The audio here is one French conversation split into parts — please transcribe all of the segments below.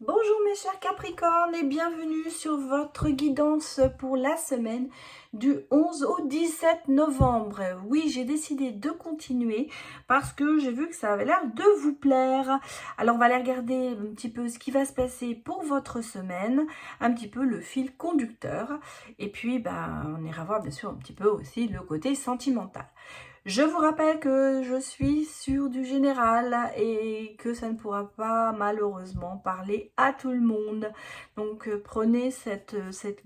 Bonjour mes chers Capricornes et bienvenue sur votre guidance pour la semaine du 11 au 17 novembre. Oui, j'ai décidé de continuer parce que j'ai vu que ça avait l'air de vous plaire. Alors on va aller regarder un petit peu ce qui va se passer pour votre semaine, un petit peu le fil conducteur et puis on ira voir bien sûr un petit peu aussi le côté sentimental. Je vous rappelle que je suis sur du général et que ça ne pourra pas malheureusement parler à tout le monde. Donc prenez cette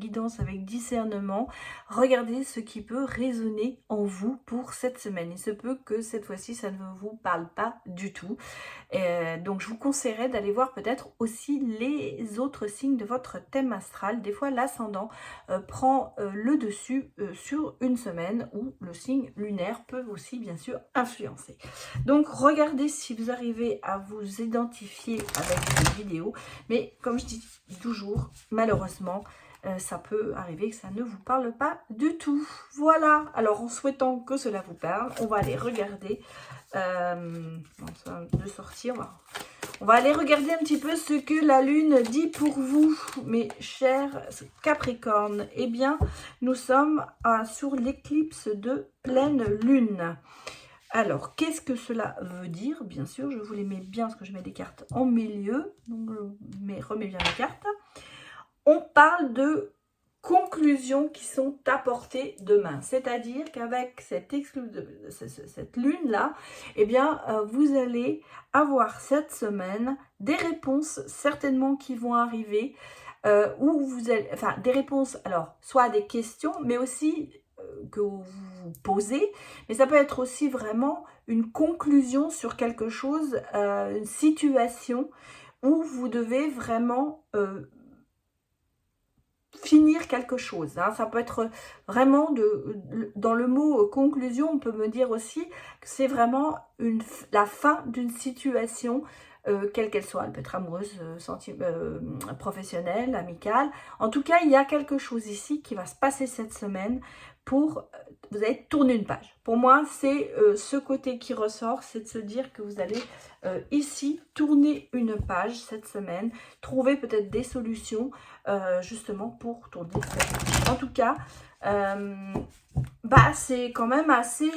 guidance avec discernement. Regardez ce qui peut résonner en vous pour cette semaine. Il se peut que cette fois-ci ça ne vous parle pas du tout. Donc je vous conseillerais d'aller voir peut-être aussi les autres signes de votre thème astral. Des fois l'ascendant prend le dessus sur une semaine où le signe lunaire peut aussi bien sûr influencer. Donc regardez si vous arrivez à vous identifier avec cette vidéo, mais comme je dis toujours, malheureusement, ça peut arriver que ça ne vous parle pas du tout. Voilà, alors en souhaitant que cela vous parle, on va aller regarder de sortir. On va aller regarder un petit peu ce que la Lune dit pour vous, mes chers Capricornes. Eh bien, nous sommes sur l'éclipse de pleine Lune. Alors, qu'est-ce que cela veut dire? Bien sûr, je vous les mets bien parce que je mets des cartes en milieu. Donc, je remets bien les cartes. On parle de conclusions qui sont apportées demain. C'est-à-dire qu'avec cette lune-là, eh bien, vous allez avoir cette semaine des réponses certainement qui vont arriver, où vous allez, enfin, des réponses, alors, soit à des questions, mais aussi que vous vous posez, mais ça peut être aussi vraiment une conclusion sur quelque chose, une situation où vous devez vraiment finir quelque chose, hein. Ça peut être vraiment dans le mot conclusion, on peut me dire aussi que c'est vraiment la fin d'une situation, quelle qu'elle soit. Elle peut être amoureuse, professionnelle, amicale. En tout cas, il y a quelque chose ici qui va se passer cette semaine pour vous allez tourner une page. Pour moi, c'est ce côté qui ressort, c'est de se dire que vous allez ici tourner une page cette semaine, trouver peut-être des solutions justement pour tourner cette page. En tout cas, c'est quand même assez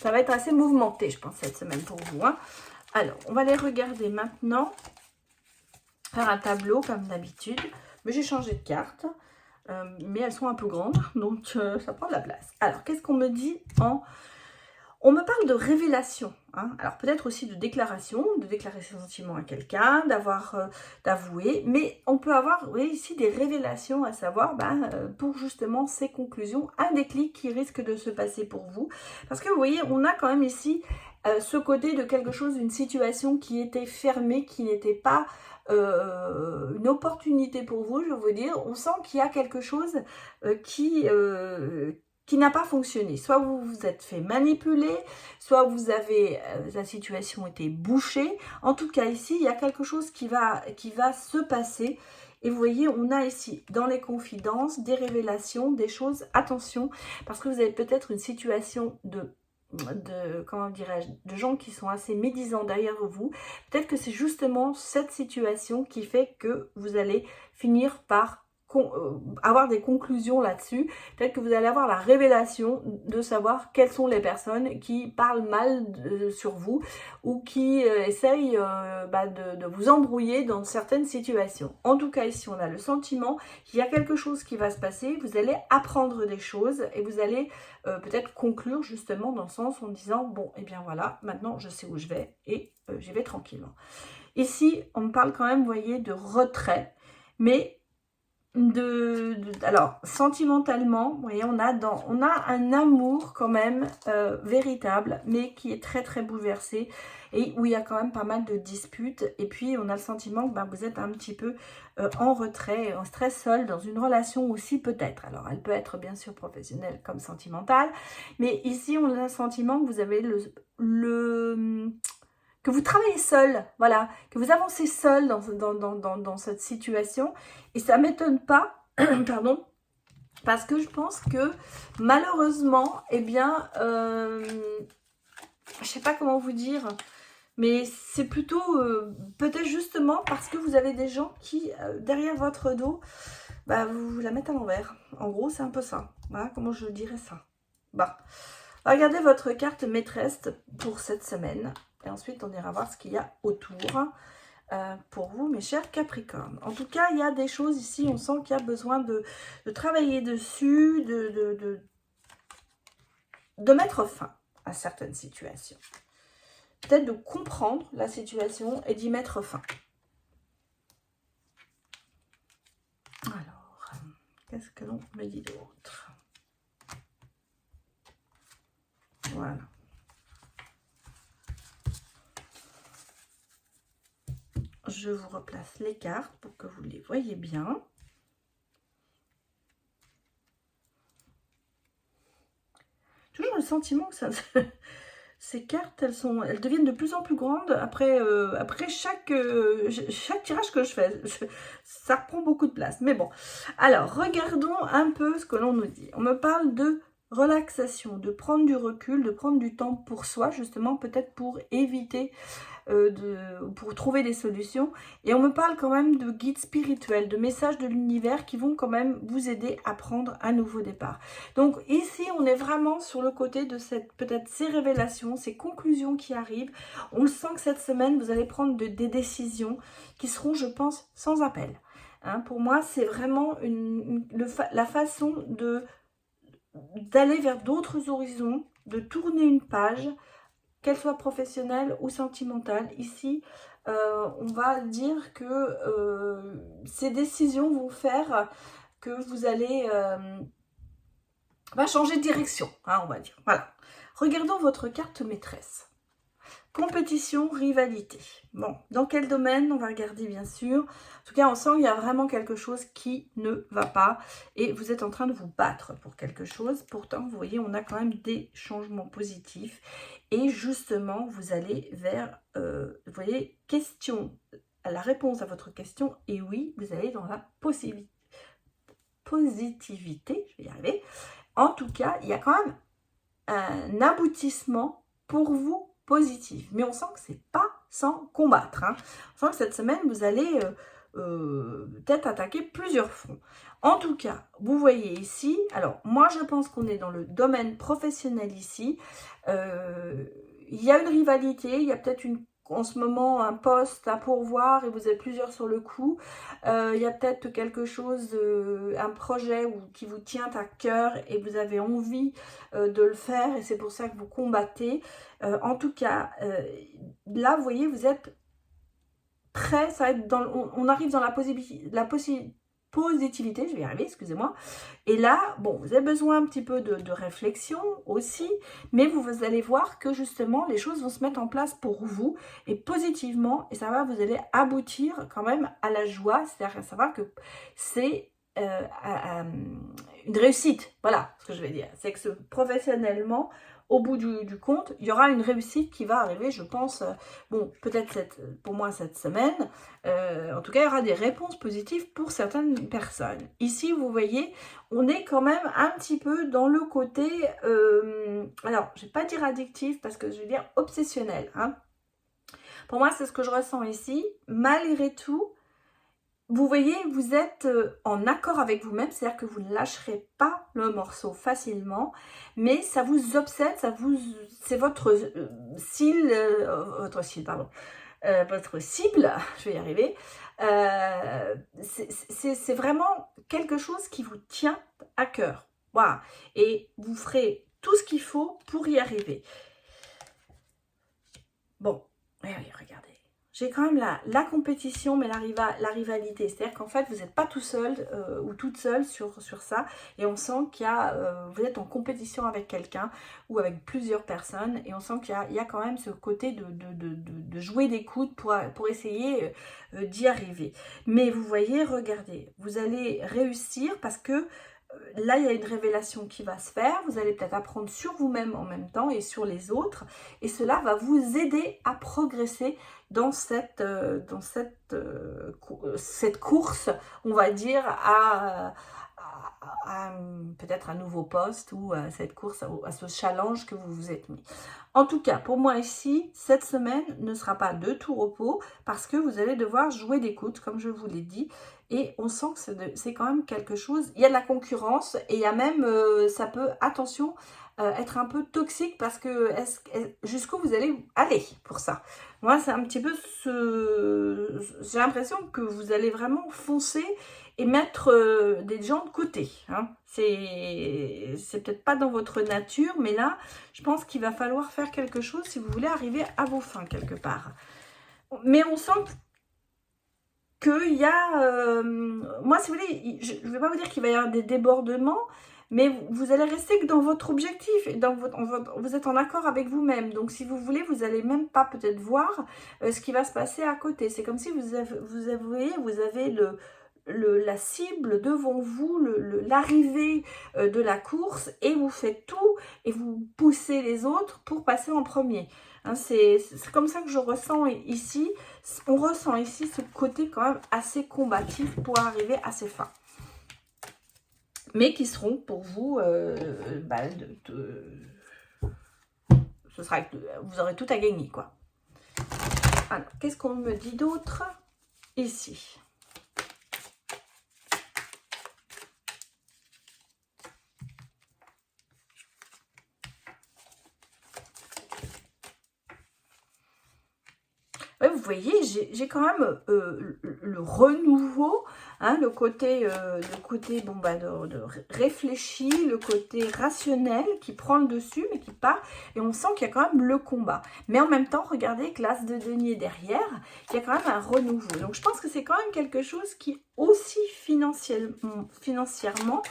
ça va être assez mouvementé, je pense, cette semaine pour vous, hein. Alors, on va aller regarder maintenant, faire un tableau comme d'habitude, mais j'ai changé de carte. Mais elles sont un peu grandes, donc ça prend de la place. Alors, qu'est-ce qu'on me dit On me parle de révélation, hein. Alors peut-être aussi de déclarer ses sentiments à quelqu'un, d'avouer, mais on peut avoir ici des révélations, à savoir pour justement ces conclusions, un déclic qui risque de se passer pour vous. Parce que vous voyez, on a quand même ici ce côté de quelque chose, une situation qui était fermée, qui n'était pas une opportunité pour vous, je veux vous dire. On sent qu'il y a quelque chose qui n'a pas fonctionné. Soit vous vous êtes fait manipuler, soit vous avez la situation était bouchée. En tout cas, ici, il y a quelque chose qui va se passer. Et vous voyez, on a ici, dans les confidences, des révélations, des choses. Attention, parce que vous avez peut-être une situation comment dirais-je, de gens qui sont assez médisants derrière vous. Peut-être que c'est justement cette situation qui fait que vous allez finir par avoir des conclusions là-dessus. Peut-être que vous allez avoir la révélation de savoir quelles sont les personnes qui parlent mal sur vous ou qui essayent de vous embrouiller dans certaines situations. En tout cas, ici, on a le sentiment qu'il y a quelque chose qui va se passer. Vous allez apprendre des choses et vous allez peut-être conclure justement dans le sens en disant bon, et bien voilà, maintenant je sais où je vais et j'y vais tranquillement. Ici, on me parle quand même, vous voyez, de retrait, mais alors sentimentalement, vous voyez, on a un amour quand même véritable, mais qui est très très bouleversé et où il y a quand même pas mal de disputes. Et puis on a le sentiment que vous êtes un petit peu en retrait, en stress seul, dans une relation aussi peut-être. Alors elle peut être bien sûr professionnelle comme sentimentale, mais ici on a le sentiment que vous avez que vous travaillez seul, voilà, que vous avancez seul dans cette situation. Et ça ne m'étonne pas, pardon, parce que je pense que malheureusement, je ne sais pas comment vous dire, Mais c'est plutôt peut-être justement parce que vous avez des gens qui, derrière votre dos, bah, vous la mettent à l'envers. En gros, c'est un peu ça. Voilà comment je dirais ça. Bah, regardez votre carte maîtresse pour cette semaine. Et ensuite, on ira voir ce qu'il y a autour pour vous, mes chers Capricornes. En tout cas, il y a des choses ici, on sent qu'il y a besoin de travailler dessus, de mettre fin à certaines situations. Peut-être de comprendre la situation et d'y mettre fin. Alors, qu'est-ce que l'on me dit d'autre? Voilà. Je vous replace les cartes pour que vous les voyez bien. Toujours le sentiment que ça... Ces cartes, elles deviennent de plus en plus grandes après chaque tirage que je fais. Ça reprend beaucoup de place. Mais bon, alors, regardons un peu ce que l'on nous dit. On me parle de relaxation, de prendre du recul, de prendre du temps pour soi, justement, peut-être pour éviter... pour trouver des solutions. Et on me parle quand même de guides spirituels, de messages de l'univers qui vont quand même vous aider à prendre un nouveau départ. Donc ici, on est vraiment sur le côté de peut-être ces révélations, ces conclusions qui arrivent. On le sent que cette semaine, vous allez prendre des décisions qui seront, je pense, sans appel. Hein, pour moi, c'est vraiment la façon d'aller vers d'autres horizons, de tourner une page, qu'elle soit professionnelle ou sentimentale. Ici, on va dire que ces décisions vont faire que vous allez changer de direction, hein, on va dire. Voilà. Regardons votre carte maîtresse. Compétition, rivalité. Bon, dans quel domaine? On va regarder bien sûr. En tout cas, on sent qu'il y a vraiment quelque chose qui ne va pas et vous êtes en train de vous battre pour quelque chose. Pourtant, vous voyez, on a quand même des changements positifs et justement, vous allez vers, vous voyez, question, la réponse à votre question et oui, vous allez dans la positivité, je vais y arriver. En tout cas, il y a quand même un aboutissement pour vous positif. Mais on sent que c'est pas sans combattre. Hein. On sent que cette semaine, vous allez peut-être attaquer plusieurs fronts. En tout cas, vous voyez ici, alors moi je pense qu'on est dans le domaine professionnel ici. Il y a une rivalité, il y a peut-être en ce moment un poste à pourvoir et vous êtes plusieurs sur le coup. Il y a peut-être quelque chose, un projet qui vous tient à cœur et vous avez envie de le faire et c'est pour ça que vous combattez. En tout cas, là, vous voyez, vous êtes prêt, ça va être on arrive dans la positivité, je vais y arriver, excusez-moi. Et là, bon, vous avez besoin un petit peu de réflexion aussi, mais vous allez voir que justement, les choses vont se mettre en place pour vous et positivement, et ça va, vous allez aboutir quand même à la joie, c'est-à-dire à savoir que c'est une réussite, voilà ce que je vais dire. C'est que professionnellement, au bout du compte, il y aura une réussite qui va arriver, je pense, bon, peut-être pour moi cette semaine. En tout cas, il y aura des réponses positives pour certaines personnes. Ici, vous voyez, on est quand même un petit peu dans le côté, alors, je ne vais pas dire addictif, parce que je vais dire obsessionnel. Hein. Pour moi, c'est ce que je ressens ici. Malgré tout, vous voyez, vous êtes en accord avec vous-même, c'est-à-dire que vous ne lâcherez pas le morceau facilement, mais ça vous obsède, c'est votre cible, votre cible, je vais y arriver. C'est vraiment quelque chose qui vous tient à cœur. Voilà. Et vous ferez tout ce qu'il faut pour y arriver. Bon, regardez. J'ai quand même la compétition, mais la rivalité. C'est-à-dire qu'en fait, vous n'êtes pas tout seul ou toute seule sur ça. Et on sent qu'il y a, vous êtes en compétition avec quelqu'un ou avec plusieurs personnes. Et on sent qu'il y a quand même ce côté de jouer des coudes pour essayer d'y arriver. Mais vous voyez, regardez, vous allez réussir parce que là, il y a une révélation qui va se faire. Vous allez peut-être apprendre sur vous-même en même temps et sur les autres. Et cela va vous aider à progresser dans cette course, on va dire, peut-être un nouveau poste ou à cette course, à ce challenge que vous vous êtes mis. En tout cas, pour moi ici, cette semaine ne sera pas de tout repos parce que vous allez devoir jouer d'écoute, comme je vous l'ai dit. Et on sent que c'est quand même quelque chose, il y a de la concurrence et il y a même, ça peut, attention, être un peu toxique parce que jusqu'où vous allez aller pour ça. Moi, c'est un petit peu j'ai l'impression que vous allez vraiment foncer et mettre des gens de côté. Hein. C'est peut-être pas dans votre nature, mais là, je pense qu'il va falloir faire quelque chose si vous voulez arriver à vos fins quelque part. Mais on sent qu'il y a... moi, si vous voulez, je ne vais pas vous dire qu'il va y avoir des débordements, mais vous allez rester que dans votre objectif, et vous êtes en accord avec vous-même. Donc, si vous voulez, vous n'allez même pas peut-être voir ce qui va se passer à côté. C'est comme si vous avez la cible devant vous, l'arrivée de la course, et vous faites tout, et vous poussez les autres pour passer en premier. Hein, c'est comme ça que je ressens ici. On ressent ici ce côté quand même assez combatif pour arriver à ses fins. Mais qui seront pour vous, vous aurez tout à gagner, quoi. Alors, qu'est-ce qu'on me dit d'autre ici? Ouais, vous voyez, j'ai quand même le renouveau, hein, le côté de réfléchi, le côté rationnel qui prend le dessus, mais qui part. Et on sent qu'il y a quand même le combat. Mais en même temps, regardez, avec l'as de denier derrière, il y a quand même un renouveau. Donc, je pense que c'est quand même quelque chose qui, aussi financièrement,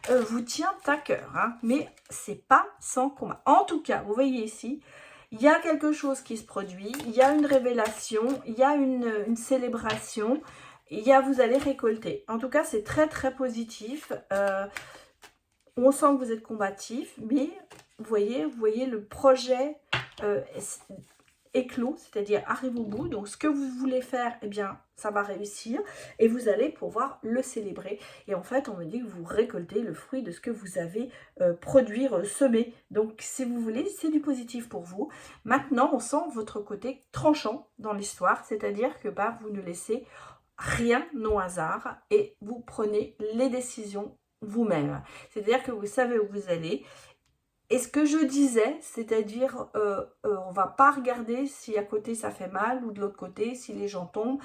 vous tient à cœur. Hein, mais c'est pas sans combat. En tout cas, vous voyez ici, il y a quelque chose qui se produit, il y a une révélation, il y a une célébration, vous allez récolter. En tout cas, c'est très très positif. On sent que vous êtes combatif, mais vous voyez le projet éclos, c'est-à-dire arrive au bout. Donc, ce que vous voulez faire, eh bien, ça va réussir et vous allez pouvoir le célébrer. Et en fait, on me dit que vous récoltez le fruit de ce que vous avez produit, semé. Donc, si vous voulez, c'est du positif pour vous. Maintenant, on sent votre côté tranchant dans l'histoire, c'est-à-dire que vous ne laissez rien au hasard et vous prenez les décisions vous-même. C'est-à-dire que vous savez où vous allez. Et ce que je disais, c'est-à-dire, on va pas regarder si à côté ça fait mal ou de l'autre côté, si les gens tombent.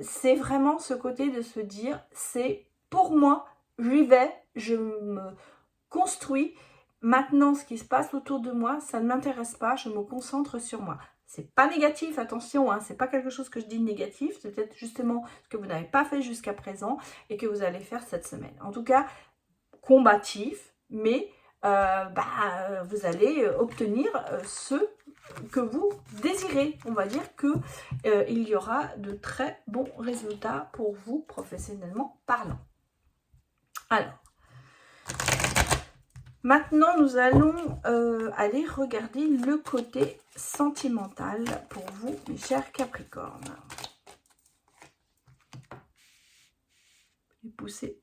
C'est vraiment ce côté de se dire, c'est pour moi, j'y vais, je me construis. Maintenant, ce qui se passe autour de moi, ça ne m'intéresse pas, je me concentre sur moi. C'est pas négatif, attention, hein, c'est pas quelque chose que je dis négatif, c'est peut-être justement ce que vous n'avez pas fait jusqu'à présent et que vous allez faire cette semaine. En tout cas, combatif, mais vous allez obtenir ce que vous désirez. On va dire que il y aura de très bons résultats pour vous professionnellement parlant. Alors, maintenant nous allons aller regarder le côté sentimental pour vous, mes chers Capricornes. Je vais pousser.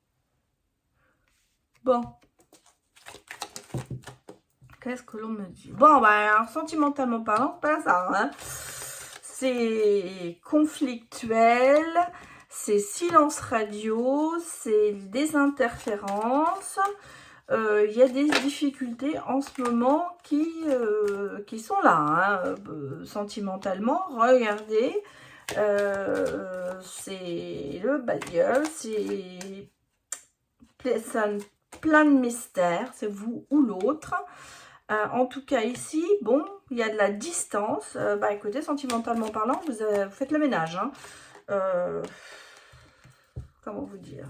Bon. Qu'est-ce que l'on me dit? Bon, alors, sentimentalement parlant, pas ça. Hein. C'est conflictuel, c'est silence radio, c'est des interférences. Il y a des difficultés en ce moment qui sont là, hein, sentimentalement. Regardez, c'est le bad girl, c'est plein de mystères, c'est vous ou l'autre. En tout cas ici, bon, il y a de la distance. Écoutez, sentimentalement parlant, vous faites le ménage. Hein. Comment vous dire?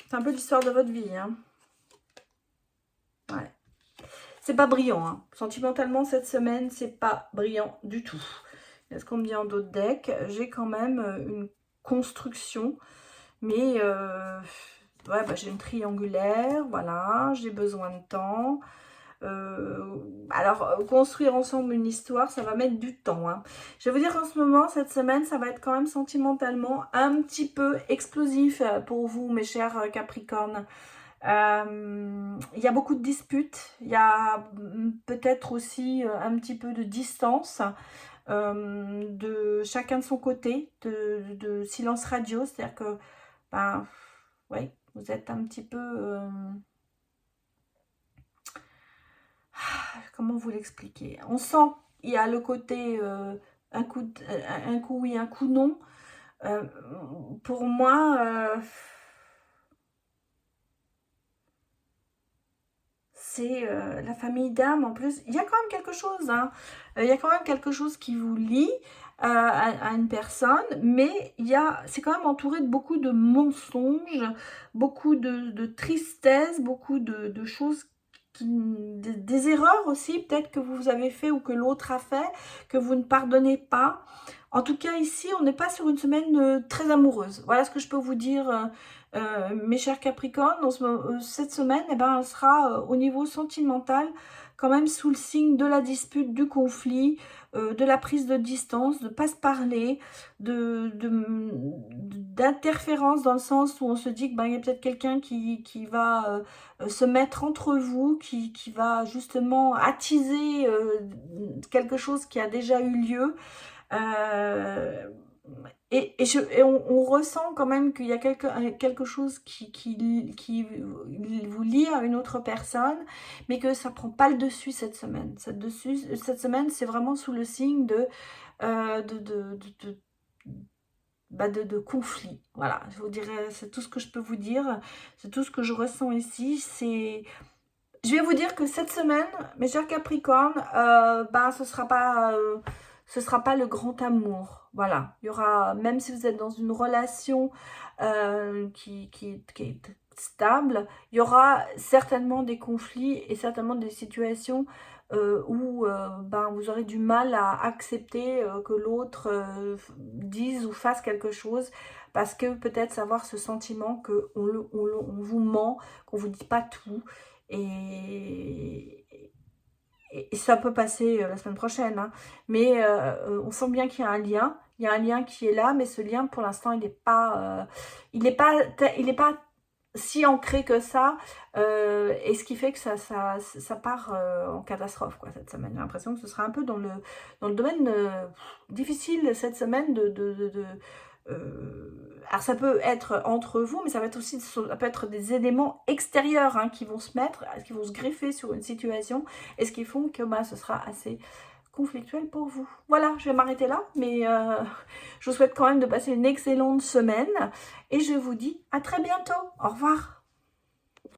C'est un peu l'histoire de votre vie. Hein. Ouais. C'est pas brillant. Hein. Sentimentalement, cette semaine, c'est pas brillant du tout. Est-ce qu'on me dit en d'autres decks? J'ai quand même une construction, mais... j'ai une triangulaire, voilà, j'ai besoin de temps. Alors, construire ensemble une histoire, ça va mettre du temps, hein. Je vais vous dire qu'en ce moment, cette semaine, ça va être quand même sentimentalement un petit peu explosif pour vous, mes chers Capricornes. Il y a beaucoup de disputes, il y a peut-être aussi un petit peu de distance, de chacun de son côté, de silence radio, c'est-à-dire que, ben, oui, vous êtes un petit peu... comment vous l'expliquer? On sent il y a le côté un coup oui, un coup non. Pour moi, c'est la famille d'âme en plus. Il y a quand même quelque chose, hein. Il y a quand même quelque chose qui vous lie à une personne, mais c'est quand même entouré de beaucoup de mensonges, beaucoup de tristesse, beaucoup de choses, des erreurs aussi, peut-être que vous avez fait ou que l'autre a fait, que vous ne pardonnez pas. En tout cas, ici, on n'est pas sur une semaine très amoureuse. Voilà ce que je peux vous dire, mes chers Capricornes. Cette semaine, eh ben, elle sera au niveau sentimental, quand même sous le signe de la dispute, du conflit, de la prise de distance, de ne pas se parler, d'interférence dans le sens où on se dit que ben, il y a peut-être quelqu'un qui va se mettre entre vous, qui va justement attiser quelque chose qui a déjà eu lieu. Et on ressent quand même qu'il y a quelque chose qui vous lie à une autre personne, mais que ça ne prend pas le dessus cette semaine. Cette semaine, c'est vraiment sous le signe de conflit. Voilà, je vous dirais, c'est tout ce que je peux vous dire, c'est tout ce que je ressens ici. Je vais vous dire que cette semaine, mes chers Capricornes, ce sera pas le grand amour. Voilà, il y aura, même si vous êtes dans une relation qui est stable, il y aura certainement des conflits et certainement des situations où vous aurez du mal à accepter que l'autre dise ou fasse quelque chose, parce que peut-être savoir ce sentiment qu'on vous ment, qu'on vous dit pas tout. Et ça peut passer la semaine prochaine, hein. Mais on sent bien qu'il y a un lien. Il y a un lien qui est là, mais ce lien, pour l'instant, il n'est pas si ancré que ça. Et ce qui fait que ça part en catastrophe, quoi, cette semaine. J'ai l'impression que ce sera un peu dans le domaine difficile cette semaine alors ça peut être entre vous, mais ça peut être des éléments extérieurs, hein, qui vont se greffer sur une situation, et ce qui font que ce sera assez conflictuel pour vous. Voilà, je vais m'arrêter là, mais je vous souhaite quand même de passer une excellente semaine, et je vous dis à très bientôt. Au revoir.